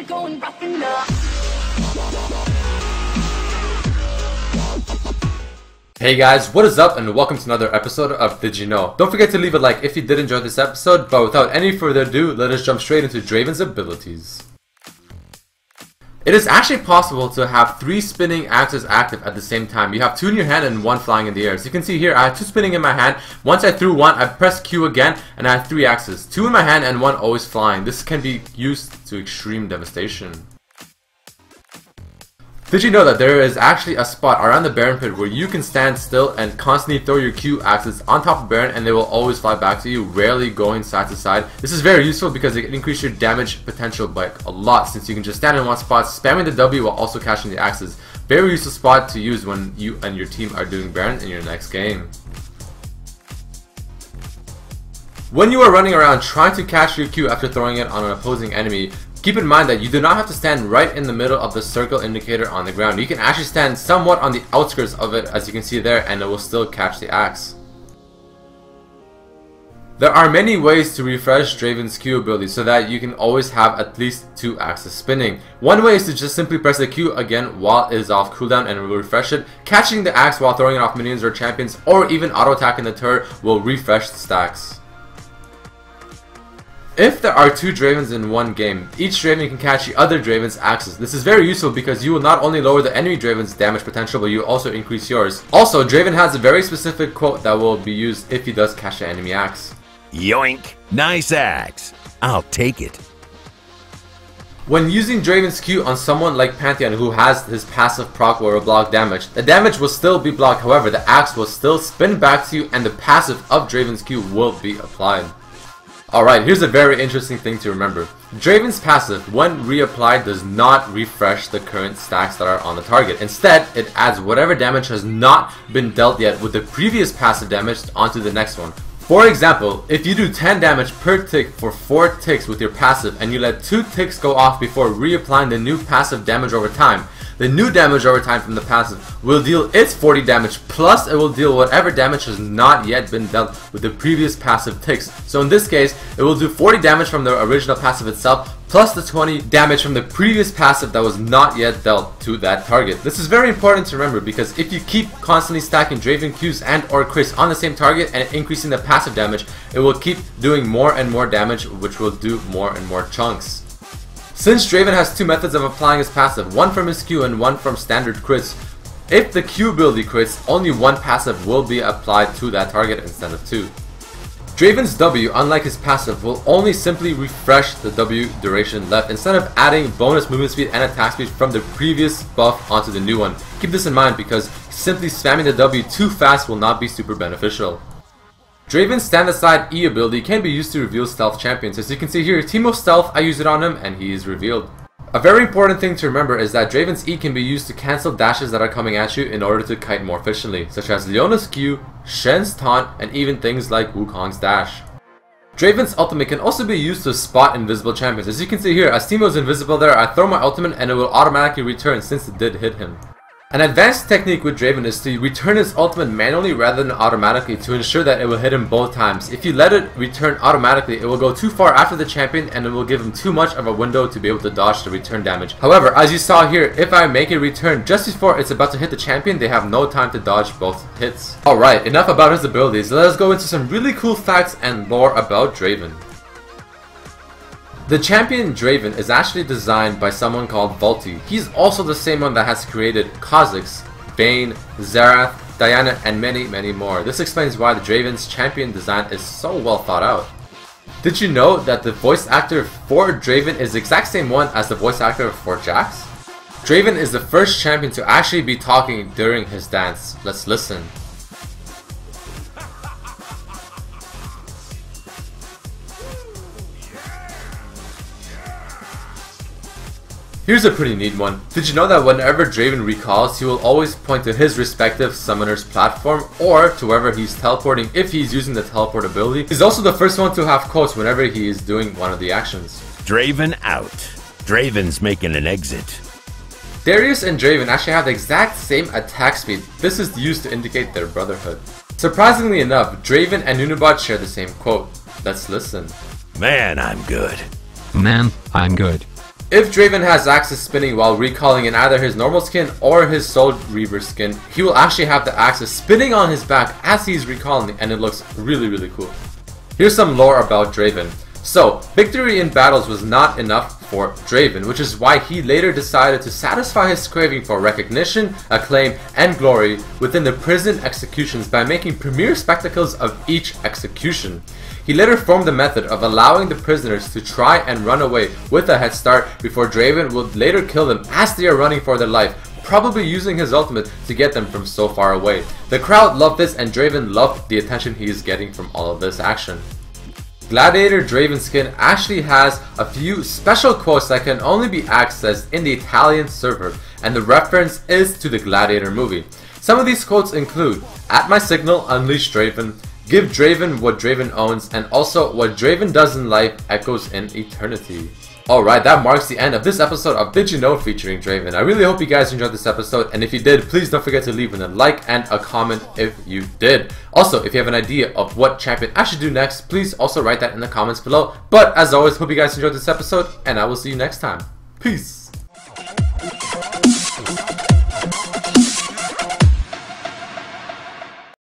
going rockin' up. Hey guys, what is up and welcome to another episode of Did You Know? Don't forget to leave a like if you did enjoy this episode, but without any further ado, let us jump straight into Draven's abilities. It is actually possible to have 3 spinning axes active at the same time. You have 2 in your hand and 1 flying in the air. As you can see here, I have 2 spinning in my hand. Once I threw 1, I pressed Q again, and I have 3 axes. 2 in my hand and 1 always flying. This can be used to extreme devastation. Did you know that there is actually a spot around the Baron pit where you can stand still and constantly throw your Q axes on top of Baron and they will always fly back to you, rarely going side to side. This is very useful because it can increase your damage potential by a lot, since you can just stand in one spot, spamming the W while also catching the axes. Very useful spot to use when you and your team are doing Baron in your next game. When you are running around trying to catch your Q after throwing it on an opposing enemy, keep in mind that you do not have to stand right in the middle of the circle indicator on the ground. You can actually stand somewhat on the outskirts of it, as you can see there, and it will still catch the axe. There are many ways to refresh Draven's Q ability so that you can always have at least 2 axes spinning. One way is to just simply press the Q again while it is off cooldown and it will refresh it. Catching the axe while throwing it off minions or champions, or even auto attacking the turret, will refresh the stacks. If there are 2 Dravens in one game, each Draven can catch the other Draven's axes. This is very useful because you will not only lower the enemy Draven's damage potential, but you will also increase yours. Also, Draven has a very specific quote that will be used if he does catch the enemy axe. Yoink! Nice axe! I'll take it. When using Draven's Q on someone like Pantheon who has his passive proc or block damage, the damage will still be blocked, however the axe will still spin back to you and the passive of Draven's Q will be applied. Alright, here's a very interesting thing to remember. Draven's passive, when reapplied, does not refresh the current stacks that are on the target. Instead, it adds whatever damage has not been dealt yet with the previous passive damage onto the next one. For example, if you do 10 damage per tick for 4 ticks with your passive and you let 2 ticks go off before reapplying the new passive damage over time, the new damage over time from the passive will deal its 40 damage, plus it will deal whatever damage has not yet been dealt with the previous passive ticks. So in this case, it will do 40 damage from the original passive itself, plus the 20 damage from the previous passive that was not yet dealt to that target. This is very important to remember because if you keep constantly stacking Draven Qs and or crits on the same target and increasing the passive damage, it will keep doing more and more damage, which will do more and more chunks. Since Draven has 2 methods of applying his passive, one from his Q and one from standard crits, if the Q ability crits, only one passive will be applied to that target instead of 2. Draven's W, unlike his passive, will only simply refresh the W duration left instead of adding bonus movement speed and attack speed from the previous buff onto the new one. Keep this in mind because simply spamming the W too fast will not be super beneficial. Draven's stand aside E ability can be used to reveal stealth champions. As you can see here, Teemo Stealth, I use it on him and he is revealed. A very important thing to remember is that Draven's E can be used to cancel dashes that are coming at you in order to kite more efficiently, such as Leona's Q, Shen's taunt, and even things like Wukong's dash. Draven's ultimate can also be used to spot invisible champions. As you can see here, as Teemo is invisible there, I throw my ultimate and it will automatically return since it did hit him. An advanced technique with Draven is to return his ultimate manually rather than automatically to ensure that it will hit him both times. If you let it return automatically, it will go too far after the champion and it will give him too much of a window to be able to dodge the return damage. However, as you saw here, if I make it return just before it's about to hit the champion, they have no time to dodge both hits. Alright, enough about his abilities. Let us go into some really cool facts and lore about Draven. The champion Draven is actually designed by someone called Vulti. He's also the same one that has created Kha'Zix, Vayne, Xerath, Diana, and many more. This explains why the Draven's champion design is so well thought out. Did you know that the voice actor for Draven is the exact same one as the voice actor for Jax? Draven is the first champion to actually be talking during his dance. Let's listen. Here's a pretty neat one. Did you know that whenever Draven recalls, he will always point to his respective summoner's platform or to wherever he's teleporting if he's using the teleport ability. He's also the first one to have quotes whenever he is doing one of the actions. Draven out. Draven's making an exit. Darius and Draven actually have the exact same attack speed. This is used to indicate their brotherhood. Surprisingly enough, Draven and Nunabot share the same quote. Let's listen. Man, I'm good. Man, I'm good. If Draven has axes spinning while recalling in either his normal skin or his Soul Reaver skin, he will actually have the axes spinning on his back as he's recalling, and it looks really cool. Here's some lore about Draven. So, victory in battles was not enough for Draven, which is why he later decided to satisfy his craving for recognition, acclaim, and glory within the prison executions by making premiere spectacles of each execution. He later formed the method of allowing the prisoners to try and run away with a head start before Draven would later kill them as they are running for their life, probably using his ultimate to get them from so far away. The crowd loved this, and Draven loved the attention he is getting from all of this action. Gladiator Draven skin actually has a few special quotes that can only be accessed in the Italian server, and the reference is to the Gladiator movie. Some of these quotes include, "At my signal, unleash Draven," "Give Draven what Draven owns," and also, "What Draven does in life echoes in eternity." Alright, that marks the end of this episode of Did You Know featuring Draven. I really hope you guys enjoyed this episode, and if you did, please don't forget to leave a like and a comment if you did. Also, if you have an idea of what champion I should do next, please also write that in the comments below. But as always, hope you guys enjoyed this episode, and I will see you next time. Peace!